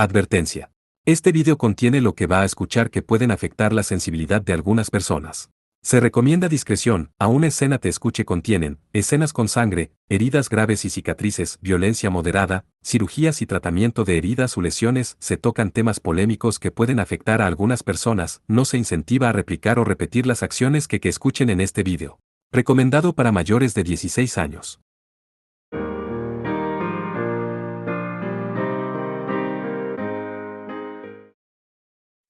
Advertencia. Este video contiene lo que va a escuchar que pueden afectar la sensibilidad de algunas personas. Se recomienda discreción, aún escena te escuche contienen, escenas con sangre, heridas graves y cicatrices, violencia moderada, cirugías y tratamiento de heridas o lesiones, se tocan temas polémicos que pueden afectar a algunas personas, no se incentiva a replicar o repetir las acciones que escuchen en este video. Recomendado para mayores de 16 años.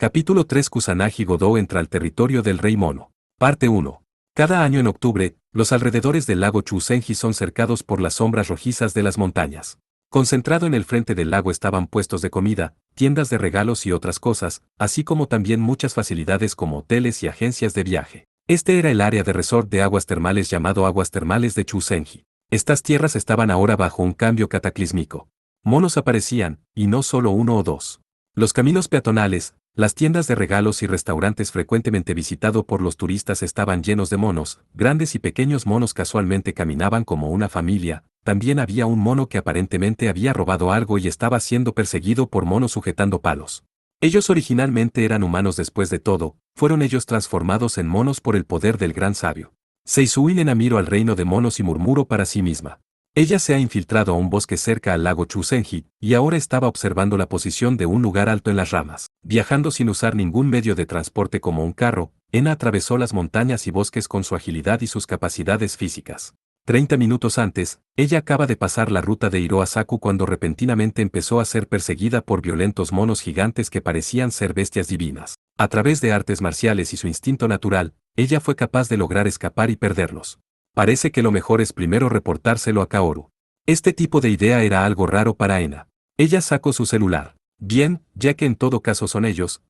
Capítulo 3 Kusanagi Godou entra al territorio del Rey Mono. Parte 1. Cada año en octubre, los alrededores del lago Chuzenji son cercados por las sombras rojizas de las montañas. Concentrado en el frente del lago estaban puestos de comida, tiendas de regalos y otras cosas, así como también muchas facilidades como hoteles y agencias de viaje. Este era el área de resort de aguas termales llamado Aguas Termales de Chuzenji. Estas tierras estaban ahora bajo un cambio cataclísmico. Monos aparecían, y no solo uno o dos. Los caminos peatonales, las tiendas de regalos y restaurantes frecuentemente visitados por los turistas estaban llenos de monos, grandes y pequeños monos casualmente caminaban como una familia, también había un mono que aparentemente había robado algo y estaba siendo perseguido por monos sujetando palos. Ellos originalmente eran humanos después de todo, fueron ellos transformados en monos por el poder del gran sabio. Seisuinen miró al reino de monos y murmuró para sí misma. Ella se ha infiltrado a un bosque cerca al lago Chuzenji, y ahora estaba observando la posición de un lugar alto en las ramas. Viajando sin usar ningún medio de transporte como un carro, Ena atravesó las montañas y bosques con su agilidad y sus capacidades físicas. 30 minutos antes, ella acaba de pasar la ruta de Hiroasaku cuando repentinamente empezó a ser perseguida por violentos monos gigantes que parecían ser bestias divinas. A través de artes marciales y su instinto natural, ella fue capaz de lograr escapar y perderlos. Parece que lo mejor es primero reportárselo a Kaoru. Este tipo de idea era algo raro para Ena. Ella sacó su celular. Bien, ya que en todo caso son ellos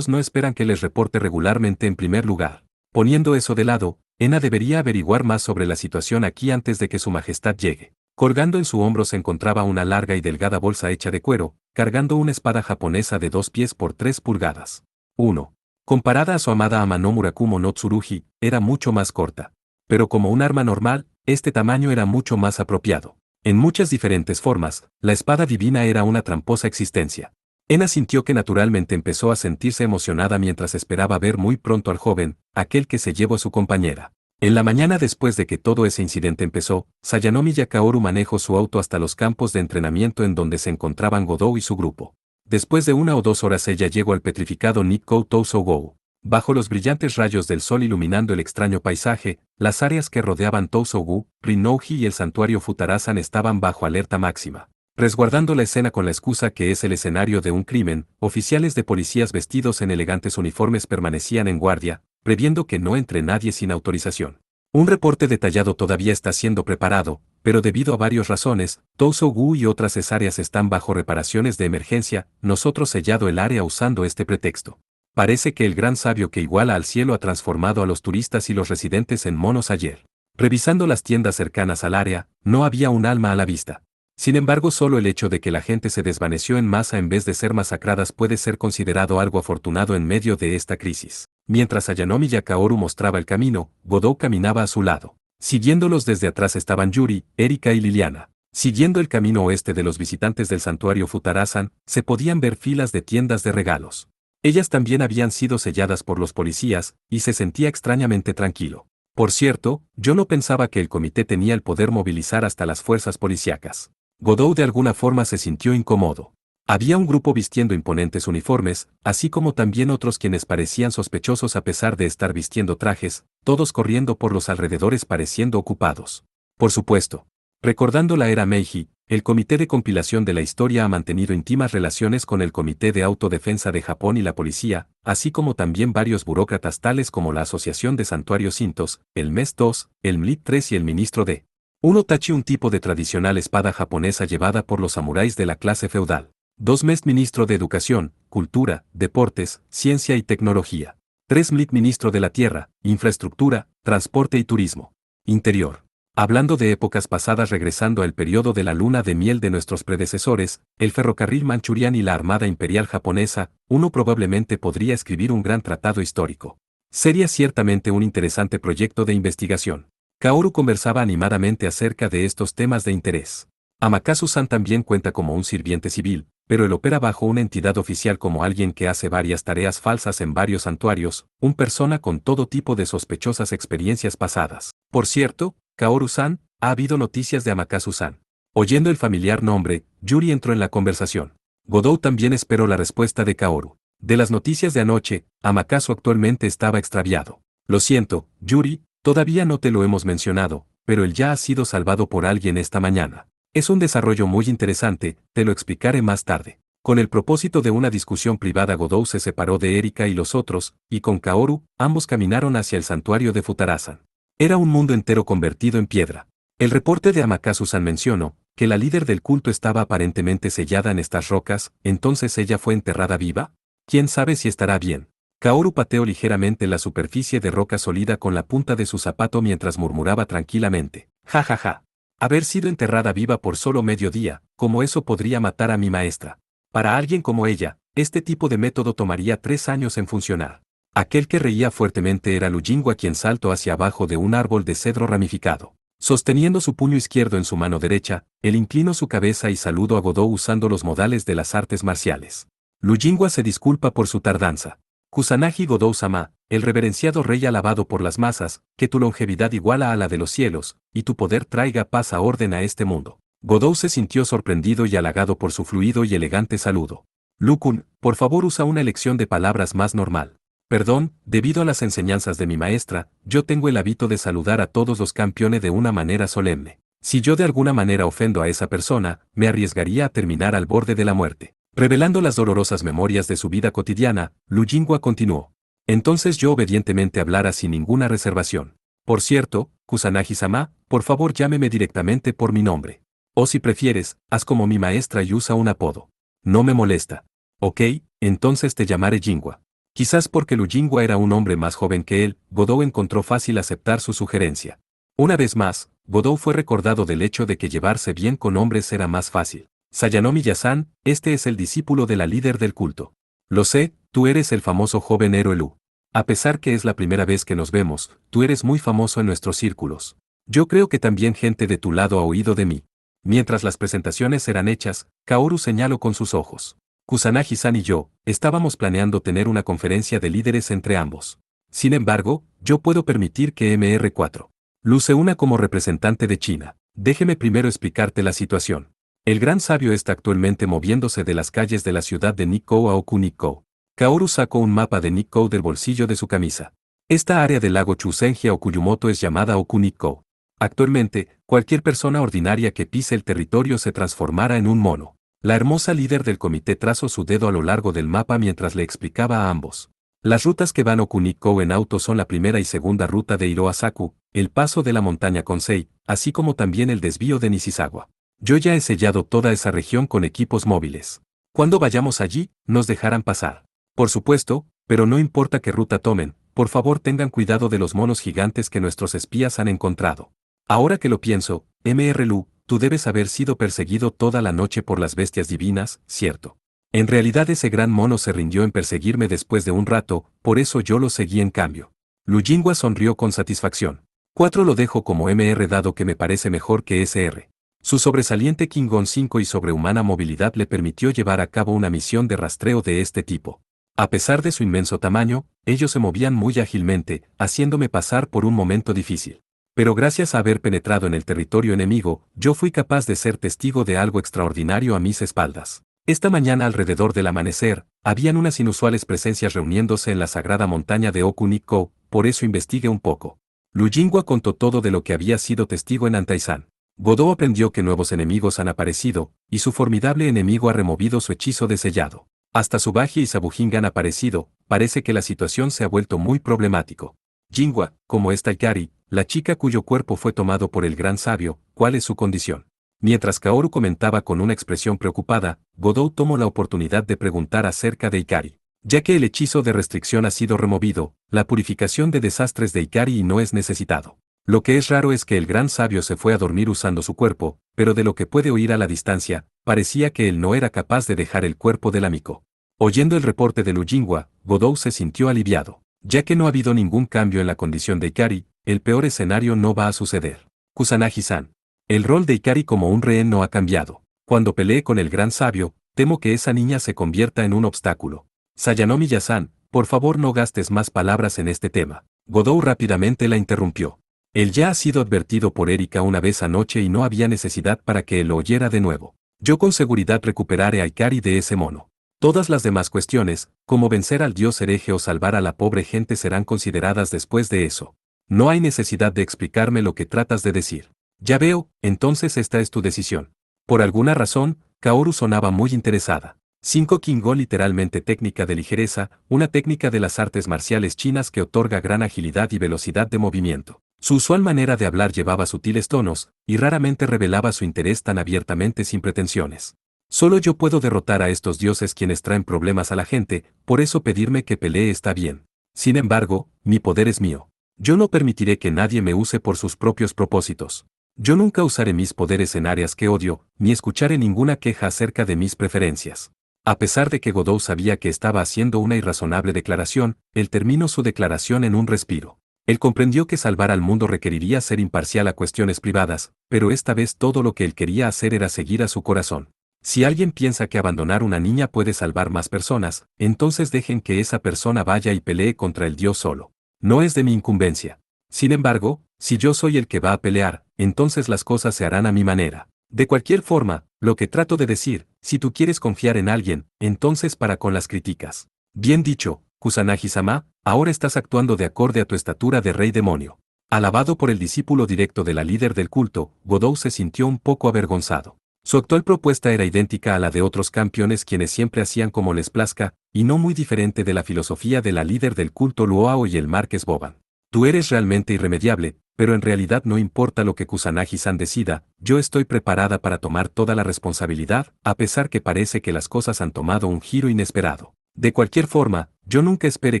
no esperan que les reporte regularmente en primer lugar. Poniendo eso de lado, Ena debería averiguar más sobre la situación aquí antes de que su majestad llegue. Colgando en su hombro se encontraba una larga y delgada bolsa hecha de cuero, cargando una espada japonesa de 2 pies por 3 pulgadas. 1. Comparada a su amada Amano Murakumo no Tsurugi, era mucho más corta. Pero como un arma normal, este tamaño era mucho más apropiado. En muchas diferentes formas, la espada divina era una tramposa existencia. Ena sintió que naturalmente empezó a sentirse emocionada mientras esperaba ver muy pronto al joven, aquel que se llevó a su compañera. En la mañana después de que todo ese incidente empezó, Sayanomi Kaoru manejó su auto hasta los campos de entrenamiento en donde se encontraban Godou y su grupo. Después de 1 o 2 horas ella llegó al petrificado Nikkou Tousou-gou. Bajo los brillantes rayos del sol iluminando el extraño paisaje, las áreas que rodeaban Tousou-gu, Rinnoji y el santuario Futarasan estaban bajo alerta máxima. Resguardando la escena con la excusa que es el escenario de un crimen, oficiales de policías vestidos en elegantes uniformes permanecían en guardia, previendo que no entre nadie sin autorización. Un reporte detallado todavía está siendo preparado, pero debido a varias razones, Tousou-gu y otras áreas están bajo reparaciones de emergencia, nosotros sellado el área usando este pretexto. Parece que el gran sabio que iguala al cielo ha transformado a los turistas y los residentes en monos ayer. Revisando las tiendas cercanas al área, no había un alma a la vista. Sin embargo, solo el hecho de que la gente se desvaneció en masa en vez de ser masacradas puede ser considerado algo afortunado en medio de esta crisis. Mientras Sayanomi Kaoru mostraba el camino, Godou caminaba a su lado. Siguiéndolos desde atrás estaban Yuri, Erika y Liliana. Siguiendo el camino oeste de los visitantes del santuario Futarasan, se podían ver filas de tiendas de regalos. Ellas también habían sido selladas por los policías, y se sentía extrañamente tranquilo. Por cierto, yo no pensaba que el comité tenía el poder movilizar hasta las fuerzas policíacas. Godou de alguna forma se sintió incómodo. Había un grupo vistiendo imponentes uniformes, así como también otros quienes parecían sospechosos a pesar de estar vistiendo trajes, todos corriendo por los alrededores pareciendo ocupados. Por supuesto. Recordando la era Meiji, el Comité de Compilación de la Historia ha mantenido íntimas relaciones con el Comité de Autodefensa de Japón y la policía, así como también varios burócratas tales como la Asociación de Santuarios Shintos, el MES 2, el MLIT 3 y el ministro de un Otachi, un tipo de tradicional espada japonesa llevada por los samuráis de la clase feudal. 2 MES ministro de Educación, Cultura, Deportes, Ciencia y Tecnología. 3 MLIT ministro de la Tierra, Infraestructura, Transporte y Turismo. Interior. Hablando de épocas pasadas regresando al periodo de la luna de miel de nuestros predecesores, el ferrocarril manchuriano y la Armada Imperial Japonesa, uno probablemente podría escribir un gran tratado histórico. Sería ciertamente un interesante proyecto de investigación. Kaoru conversaba animadamente acerca de estos temas de interés. Amakasu-san también cuenta como un sirviente civil, pero él opera bajo una entidad oficial como alguien que hace varias tareas falsas en varios santuarios, un persona con todo tipo de sospechosas experiencias pasadas. Por cierto, Kaoru-san, ha habido noticias de Amakasu-san. Oyendo el familiar nombre, Yuri entró en la conversación. Godou también esperó la respuesta de Kaoru. De las noticias de anoche, Amakasu actualmente estaba extraviado. Lo siento, Yuri, todavía no te lo hemos mencionado, pero él ya ha sido salvado por alguien esta mañana. Es un desarrollo muy interesante, te lo explicaré más tarde. Con el propósito de una discusión privada, Godou se separó de Erika y los otros, y con Kaoru, ambos caminaron hacia el santuario de Futarasan. Era un mundo entero convertido en piedra. El reporte de Amakasu-san mencionó que la líder del culto estaba aparentemente sellada en estas rocas. ¿Entonces ella fue enterrada viva? ¿Quién sabe si estará bien? Kaoru pateó ligeramente la superficie de roca sólida con la punta de su zapato mientras murmuraba tranquilamente. Ja ja ja. Haber sido enterrada viva por solo medio día, como eso podría matar a mi maestra. Para alguien como ella, este tipo de método tomaría 3 años en funcionar. Aquel que reía fuertemente era Lujingwa, quien saltó hacia abajo de un árbol de cedro ramificado. Sosteniendo su puño izquierdo en su mano derecha, él inclinó su cabeza y saludó a Godou usando los modales de las artes marciales. Lujingwa se disculpa por su tardanza. Kusanagi Godou-sama, el reverenciado rey alabado por las masas, que tu longevidad iguala a la de los cielos, y tu poder traiga paz a orden a este mundo. Godou se sintió sorprendido y halagado por su fluido y elegante saludo. Lukun, por favor usa una elección de palabras más normal. Perdón, debido a las enseñanzas de mi maestra, yo tengo el hábito de saludar a todos los campeones de una manera solemne. Si yo de alguna manera ofendo a esa persona, me arriesgaría a terminar al borde de la muerte. Revelando las dolorosas memorias de su vida cotidiana, Lujingwa continuó. Entonces yo obedientemente hablara sin ninguna reservación. Por cierto, Kusanagi-sama, por favor llámeme directamente por mi nombre. O si prefieres, haz como mi maestra y usa un apodo. No me molesta. Ok, entonces te llamaré Jingwa. Quizás porque Lujingwa era un hombre más joven que él, Godou encontró fácil aceptar su sugerencia. Una vez más, Godou fue recordado del hecho de que llevarse bien con hombres era más fácil. Sayanomi Yasan, este es el discípulo de la líder del culto. Lo sé, tú eres el famoso joven héroe Lu. A pesar que es la primera vez que nos vemos, tú eres muy famoso en nuestros círculos. Yo creo que también gente de tu lado ha oído de mí. Mientras las presentaciones eran hechas, Kaoru señaló con sus ojos. Kusanagi-san y yo, estábamos planeando tener una conferencia de líderes entre ambos. Sin embargo, yo puedo permitir que Mr4 luce una como representante de China. Déjeme primero explicarte la situación. El gran sabio está actualmente moviéndose de las calles de la ciudad de Nikko a Okunikko. Kaoru sacó un mapa de Nikko del bolsillo de su camisa. Esta área del lago Chusenji a Okuyumoto es llamada Okunikko. Actualmente, cualquier persona ordinaria que pise el territorio se transformará en un mono. La hermosa líder del comité trazó su dedo a lo largo del mapa mientras le explicaba a ambos. Las rutas que van a Okunikko en auto son la primera y segunda ruta de Hiroasaku, el paso de la montaña Konsei, así como también el desvío de Nishizawa. Yo ya he sellado toda esa región con equipos móviles. Cuando vayamos allí, nos dejarán pasar. Por supuesto, pero no importa qué ruta tomen, por favor tengan cuidado de los monos gigantes que nuestros espías han encontrado. Ahora que lo pienso, Mr. Lu, tú debes haber sido perseguido toda la noche por las bestias divinas, ¿cierto? En realidad ese gran mono se rindió en perseguirme después de un rato, por eso yo lo seguí en cambio. Lujingwa sonrió con satisfacción. 4 lo dejo como Mr. dado que me parece mejor que SR. Su sobresaliente Kingon 5 y sobrehumana movilidad le permitió llevar a cabo una misión de rastreo de este tipo. A pesar de su inmenso tamaño, ellos se movían muy ágilmente, haciéndome pasar por un momento difícil. Pero gracias a haber penetrado en el territorio enemigo, yo fui capaz de ser testigo de algo extraordinario a mis espaldas. Esta mañana alrededor del amanecer, habían unas inusuales presencias reuniéndose en la sagrada montaña de Okunikko, por eso investigué un poco. Lujingwa contó todo de lo que había sido testigo en Antaizan. Godou aprendió que nuevos enemigos han aparecido, y su formidable enemigo ha removido su hechizo de sellado. Hasta Tsubaki y Sabujin han aparecido, parece que la situación se ha vuelto muy problemático. Jingwa, como está Ikari, la chica cuyo cuerpo fue tomado por el gran sabio, ¿cuál es su condición? Mientras Kaoru comentaba con una expresión preocupada, Godou tomó la oportunidad de preguntar acerca de Ikari. Ya que el hechizo de restricción ha sido removido, la purificación de desastres de Ikari no es necesitado. Lo que es raro es que el gran sabio se fue a dormir usando su cuerpo, pero de lo que puede oír a la distancia, parecía que él no era capaz de dejar el cuerpo del amigo. Oyendo el reporte de Lujingwa, Godou se sintió aliviado. Ya que no ha habido ningún cambio en la condición de Ikari, el peor escenario no va a suceder. Kusanagi-san. El rol de Ikari como un rehén no ha cambiado. Cuando peleé con el gran sabio, Temo que esa niña se convierta en un obstáculo. Sayanomi-san, por favor no gastes más palabras en este tema. Godou rápidamente la interrumpió. Él ya ha sido advertido por Erika una vez anoche y no había necesidad para que él lo oyera de nuevo. Yo con seguridad recuperaré a Ikari de ese mono. Todas las demás cuestiones, como vencer al dios hereje o salvar a la pobre gente, serán consideradas después de eso. No hay necesidad de explicarme lo que tratas de decir. Ya veo, entonces esta es tu decisión. Por alguna razón, Kaoru sonaba muy interesada. 5 Kingo, literalmente técnica de ligereza, una técnica de las artes marciales chinas que otorga gran agilidad y velocidad de movimiento. Su usual manera de hablar llevaba sutiles tonos, y raramente revelaba su interés tan abiertamente sin pretensiones. Solo yo puedo derrotar a estos dioses quienes traen problemas a la gente, por eso pedirme que pelee está bien. Sin embargo, mi poder es mío. Yo no permitiré que nadie me use por sus propios propósitos. Yo nunca usaré mis poderes en áreas que odio, ni escucharé ninguna queja acerca de mis preferencias. A pesar de que Godou sabía que estaba haciendo una irrazonable declaración, él terminó su declaración en un respiro. Él comprendió que salvar al mundo requeriría ser imparcial a cuestiones privadas, pero esta vez todo lo que él quería hacer era seguir a su corazón. Si alguien piensa que abandonar una niña puede salvar más personas, entonces dejen que esa persona vaya y pelee contra el dios solo. No es de mi incumbencia. Sin embargo, si yo soy el que va a pelear, entonces las cosas se harán a mi manera. De cualquier forma, lo que trato de decir, si tú quieres confiar en alguien, entonces para con las críticas. Bien dicho, Kusanagi-sama, ahora estás actuando de acorde a tu estatura de rey demonio. Alabado por el discípulo directo de la líder del culto, Godou se sintió un poco avergonzado. Su actual propuesta era idéntica a la de otros campeones quienes siempre hacían como les plazca, y no muy diferente de la filosofía de la líder del culto Luao y el Marqués Boban. Tú eres realmente irremediable, pero en realidad no importa lo que Kusanagi-san decida, yo estoy preparada para tomar toda la responsabilidad, a pesar que parece que las cosas han tomado un giro inesperado. De cualquier forma, yo nunca esperé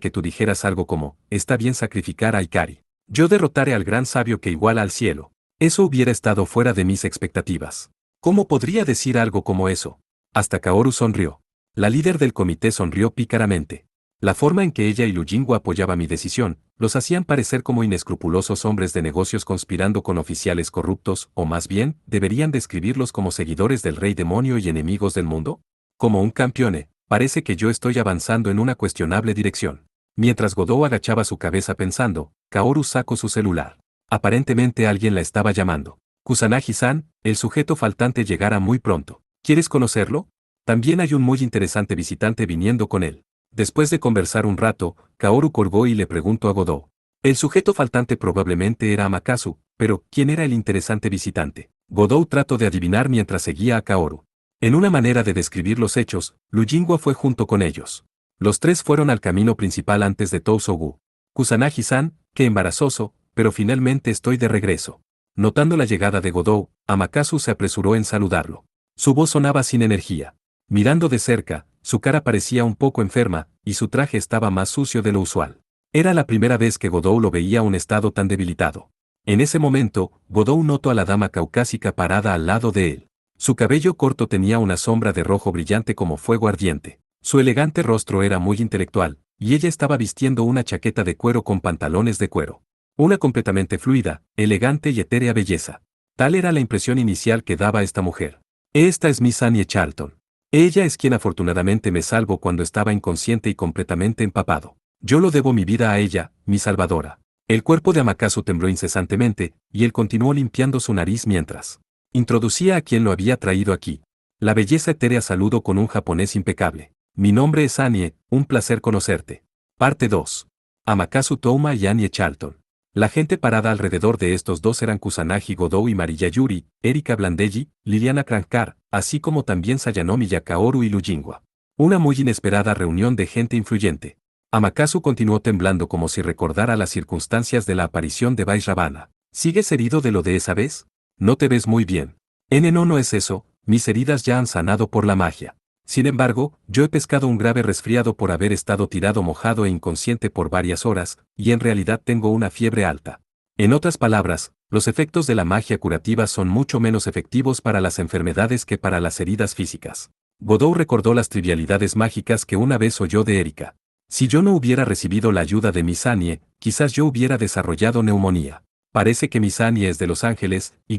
que tú dijeras algo como, está bien sacrificar a Ikari. Yo derrotaré al gran sabio que iguala al cielo. Eso hubiera estado fuera de mis expectativas. ¿Cómo podría decir algo como eso? Hasta Kaoru sonrió. La líder del comité sonrió pícaramente. La forma en que ella y Lujingo apoyaba mi decisión, los hacían parecer como inescrupulosos hombres de negocios conspirando con oficiales corruptos, o más bien, ¿deberían describirlos como seguidores del rey demonio y enemigos del mundo? Como un campeone, parece que yo estoy avanzando en una cuestionable dirección. Mientras Godou agachaba su cabeza pensando, Kaoru sacó su celular. Aparentemente alguien la estaba llamando. Kusanagi-san, el sujeto faltante llegará muy pronto. ¿Quieres conocerlo? También hay un muy interesante visitante viniendo con él. Después de conversar un rato, Kaoru colgó y le preguntó a Godou. El sujeto faltante probablemente era Amakasu, pero ¿quién era el interesante visitante? Godou trató de adivinar mientras seguía a Kaoru. En una manera de describir los hechos, Lujingwa fue junto con ellos. Los tres fueron al camino principal antes de Tousogu. Kusanagi-san, qué embarazoso, pero finalmente estoy de regreso. Notando la llegada de Godou, Amakasu se apresuró en saludarlo. Su voz sonaba sin energía. Mirando de cerca, su cara parecía un poco enferma, y su traje estaba más sucio de lo usual. Era la primera vez que Godou lo veía a un estado tan debilitado. En ese momento, Godou notó a la dama caucásica parada al lado de él. Su cabello corto tenía una sombra de rojo brillante como fuego ardiente. Su elegante rostro era muy intelectual, y ella estaba vistiendo una chaqueta de cuero con pantalones de cuero. Una completamente fluida, elegante y etérea belleza. Tal era la impresión inicial que daba esta mujer. Esta es Miss Annie Charlton. Ella es quien afortunadamente me salvó cuando estaba inconsciente y completamente empapado. Yo lo debo mi vida a ella, mi salvadora. El cuerpo de Amakasu tembló incesantemente, y él continuó limpiando su nariz mientras introducía a quien lo había traído aquí. La belleza etérea saludó con un japonés impecable. Mi nombre es Annie, un placer conocerte. Parte 2. Amakasu Touma y Annie Charlton. La gente parada alrededor de estos dos eran Kusanagi Godou y Mariya Yuri, Erika Blandelli, Liliana Krankar, así como también Sayanomi Kaoru y Lujingwa. Una muy inesperada reunión de gente influyente. Amakasu continuó temblando como si recordara las circunstancias de la aparición de Vaisravana. ¿Sigues herido de lo de esa vez? No te ves muy bien. No es eso, mis heridas ya han sanado por la magia. Sin embargo, yo he pescado un grave resfriado por haber estado tirado mojado e inconsciente por varias horas, y en realidad tengo una fiebre alta. En otras palabras, los efectos de la magia curativa son mucho menos efectivos para las enfermedades que para las heridas físicas. Godou recordó las trivialidades mágicas que una vez oyó de Erika. Si yo no hubiera recibido la ayuda de Miss Annie, quizás yo hubiera desarrollado neumonía. Parece que Miss Annie es de Los Ángeles, y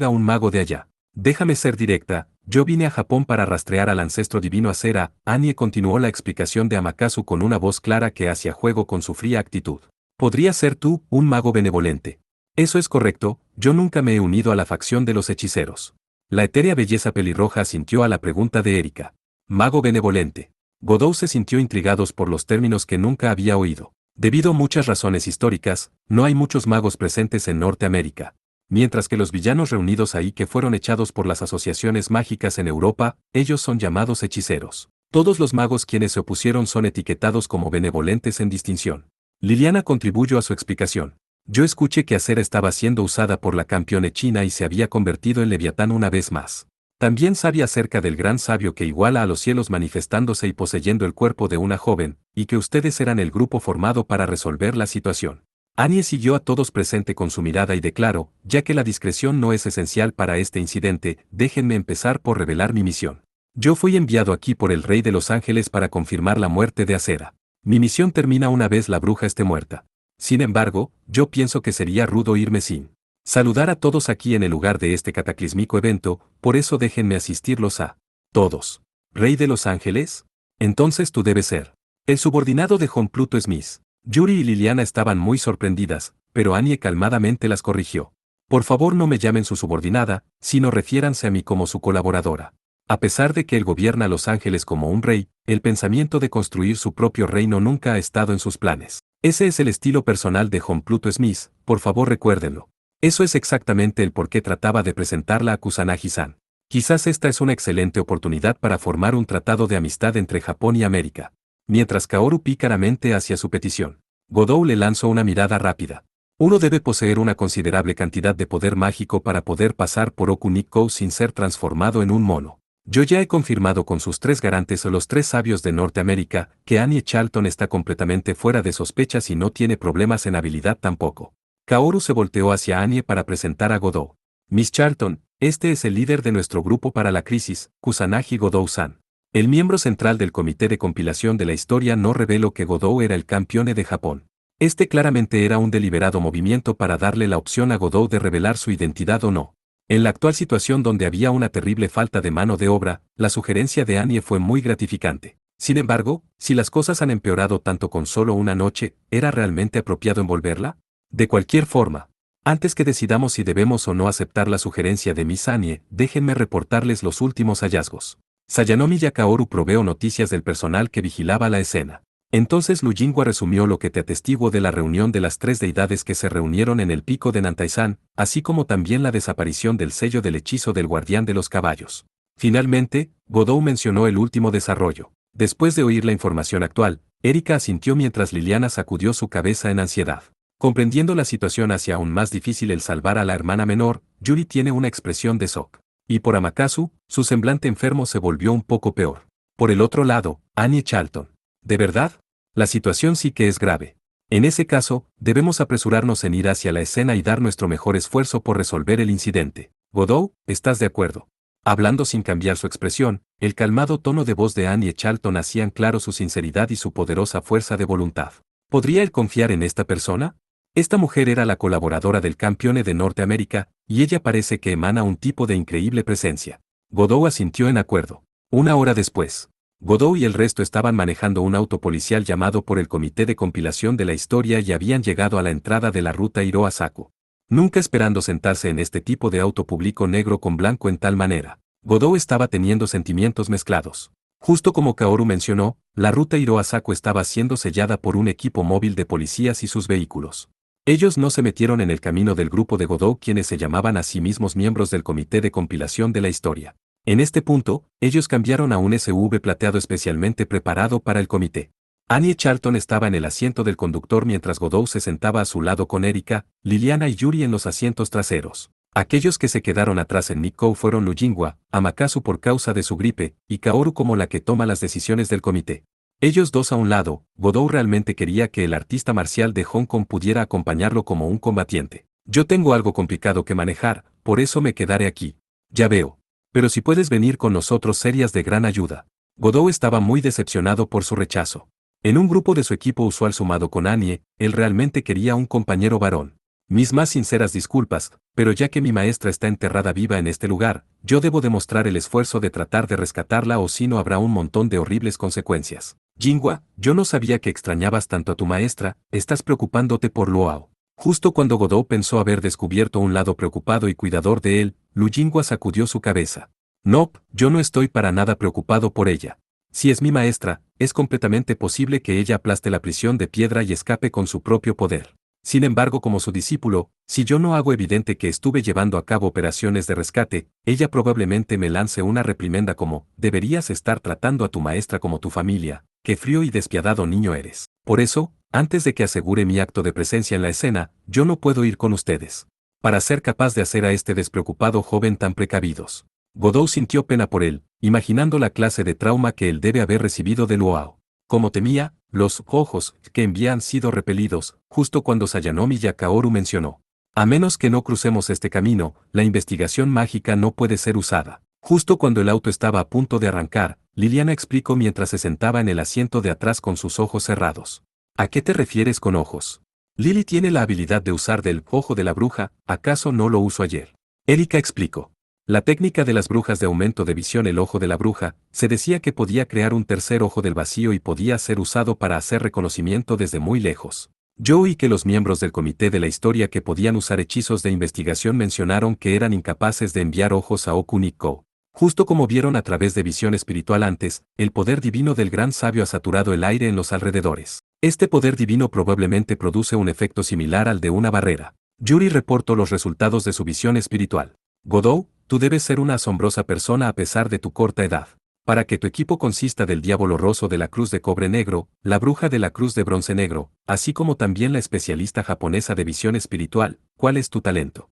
un mago de allá. Déjame ser directa, yo vine a Japón para rastrear al ancestro divino Acera. Annie continuó la explicación de Amaterasu con una voz clara que hacía juego con su fría actitud. Podría ser tú, un mago benevolente. Eso es correcto, yo nunca me he unido a la facción de los hechiceros. La etérea belleza pelirroja asintió a la pregunta de Erika. Mago benevolente. Godot se sintió intrigado por los términos que nunca había oído. Debido a muchas razones históricas, no hay muchos magos presentes en Norteamérica. Mientras que los villanos reunidos ahí que fueron echados por las asociaciones mágicas en Europa, ellos son llamados hechiceros. Todos los magos quienes se opusieron son etiquetados como benevolentes en distinción. Liliana contribuyó a su explicación. Yo escuché que Acera estaba siendo usada por la campeona china y se había convertido en Leviatán una vez más. También sabía acerca del gran sabio que iguala a los cielos manifestándose y poseyendo el cuerpo de una joven, y que ustedes eran el grupo formado para resolver la situación. Annie siguió a todos presente con su mirada y declaró, ya que la discreción no es esencial para este incidente, déjenme empezar por revelar mi misión. Yo fui enviado aquí por el Rey de los Ángeles para confirmar la muerte de Acera. Mi misión termina una vez la bruja esté muerta. Sin embargo, yo pienso que sería rudo irme sin saludar a todos aquí en el lugar de este cataclísmico evento, por eso déjenme asistirlos a todos. ¿Rey de los Ángeles? Entonces tú debes ser el subordinado de John Pluto Smith. Yuri y Liliana estaban muy sorprendidas, pero Annie calmadamente las corrigió. Por favor no me llamen su subordinada, sino refiéranse a mí como su colaboradora. A pesar de que él gobierna Los Ángeles como un rey, el pensamiento de construir su propio reino nunca ha estado en sus planes. Ese es el estilo personal de John Pluto Smith, por favor recuérdenlo. Eso es exactamente el por qué trataba de presentarla a Kusanagi-san. Quizás esta es una excelente oportunidad para formar un tratado de amistad entre Japón y América. Mientras Kaoru pícaramente hacia su petición, Godot le lanzó una mirada rápida. Uno debe poseer una considerable cantidad de poder mágico para poder pasar por Oku-Nikko sin ser transformado en un mono. Yo ya he confirmado con sus 3 garantes o los 3 sabios de Norteamérica que Annie Charlton está completamente fuera de sospechas y no tiene problemas en habilidad tampoco. Kaoru se volteó hacia Annie para presentar a Godot. Miss Charlton, este es el líder de nuestro grupo para la crisis, Kusanagi Godot-san. El miembro central del comité de compilación de la historia no reveló que Godot era el campeone de Japón. Este claramente era un deliberado movimiento para darle la opción a Godot de revelar su identidad o no. En la actual situación donde había una terrible falta de mano de obra, la sugerencia de Annie fue muy gratificante. Sin embargo, si las cosas han empeorado tanto con solo una noche, ¿era realmente apropiado envolverla? De cualquier forma, antes que decidamos si debemos o no aceptar la sugerencia de Miss Annie, déjenme reportarles los últimos hallazgos. Sayanomi Kaoru proveó noticias del personal que vigilaba la escena. Entonces Lu Jingwa resumió lo que te atestiguo de la reunión de las 3 deidades que se reunieron en el pico de Nantaizan, así como también la desaparición del sello del hechizo del guardián de los caballos. Finalmente, Godot mencionó el último desarrollo. Después de oír la información actual, Erika asintió mientras Liliana sacudió su cabeza en ansiedad. Comprendiendo la situación hacia aún más difícil el salvar a la hermana menor, Yuri tiene una expresión de shock. Y por Amaterasu, su semblante enfermo se volvió un poco peor. Por el otro lado, Annie Charlton. ¿De verdad? La situación sí que es grave. En ese caso, debemos apresurarnos en ir hacia la escena y dar nuestro mejor esfuerzo por resolver el incidente. Godot, ¿estás de acuerdo? Hablando sin cambiar su expresión, el calmado tono de voz de Annie Charlton hacían claro su sinceridad y su poderosa fuerza de voluntad. ¿Podría él confiar en esta persona? Esta mujer era la colaboradora del campeone de Norteamérica, y ella parece que emana un tipo de increíble presencia. Godot asintió en acuerdo. Una hora después, Godot y el resto estaban manejando un auto policial llamado por el Comité de Compilación de la Historia y habían llegado a la entrada de la ruta Hiro-Asaku. Nunca esperando sentarse en este tipo de auto público negro con blanco en tal manera, Godot estaba teniendo sentimientos mezclados. Justo como Kaoru mencionó, la ruta Hiro-Asaku estaba siendo sellada por un equipo móvil de policías y sus vehículos. Ellos no se metieron en el camino del grupo de Godot quienes se llamaban a sí mismos miembros del Comité de Compilación de la Historia. En este punto, ellos cambiaron a un SUV plateado especialmente preparado para el comité. Annie Charlton estaba en el asiento del conductor mientras Godot se sentaba a su lado con Erika, Liliana y Yuri en los asientos traseros. Aquellos que se quedaron atrás en Nikko fueron Lu Jingwa, Amaterasu por causa de su gripe, y Kaoru como la que toma las decisiones del comité. Ellos dos a un lado, Godot realmente quería que el artista marcial de Hong Kong pudiera acompañarlo como un combatiente. Yo tengo algo complicado que manejar, por eso me quedaré aquí. Ya veo. Pero si puedes venir con nosotros serías de gran ayuda. Godot estaba muy decepcionado por su rechazo. En un grupo de su equipo usual sumado con Annie, él realmente quería un compañero varón. Mis más sinceras disculpas, pero ya que mi maestra está enterrada viva en este lugar, yo debo demostrar el esfuerzo de tratar de rescatarla o si no habrá un montón de horribles consecuencias. Jinhua, yo no sabía que extrañabas tanto a tu maestra, estás preocupándote por Luo. Justo cuando Godou pensó haber descubierto un lado preocupado y cuidador de él, Lu Jinhua sacudió su cabeza. No, yo no estoy para nada preocupado por ella. Si es mi maestra, es completamente posible que ella aplaste la prisión de piedra y escape con su propio poder. Sin embargo, como su discípulo, si yo no hago evidente que estuve llevando a cabo operaciones de rescate, ella probablemente me lance una reprimenda como, deberías estar tratando a tu maestra como tu familia, qué frío y despiadado niño eres. Por eso, antes de que asegure mi acto de presencia en la escena, yo no puedo ir con ustedes. Para ser capaz de hacer a este despreocupado joven tan precavidos. Godou sintió pena por él, imaginando la clase de trauma que él debe haber recibido de Luo. Como temía, los ojos que envía han sido repelidos, justo cuando Sayanomi Yakaoru mencionó. A menos que no crucemos este camino, la investigación mágica no puede ser usada. Justo cuando el auto estaba a punto de arrancar, Liliana explicó mientras se sentaba en el asiento de atrás con sus ojos cerrados. ¿A qué te refieres con ojos? Lily tiene la habilidad de usar del ojo de la bruja, ¿acaso no lo usó ayer? Erika explicó. La técnica de las brujas de aumento de visión, el ojo de la bruja, se decía que podía crear un tercer ojo del vacío y podía ser usado para hacer reconocimiento desde muy lejos. Yo oí que los miembros del comité de la historia que podían usar hechizos de investigación mencionaron que eran incapaces de enviar ojos a Okuniko. Justo como vieron a través de visión espiritual antes, el poder divino del gran sabio ha saturado el aire en los alrededores. Este poder divino probablemente produce un efecto similar al de una barrera. Yuri reportó los resultados de su visión espiritual. Godou, tú debes ser una asombrosa persona a pesar de tu corta edad. Para que tu equipo consista del diablo roso de la cruz de cobre negro, la bruja de la cruz de bronce negro, así como también la especialista japonesa de visión espiritual, ¿cuál es tu talento?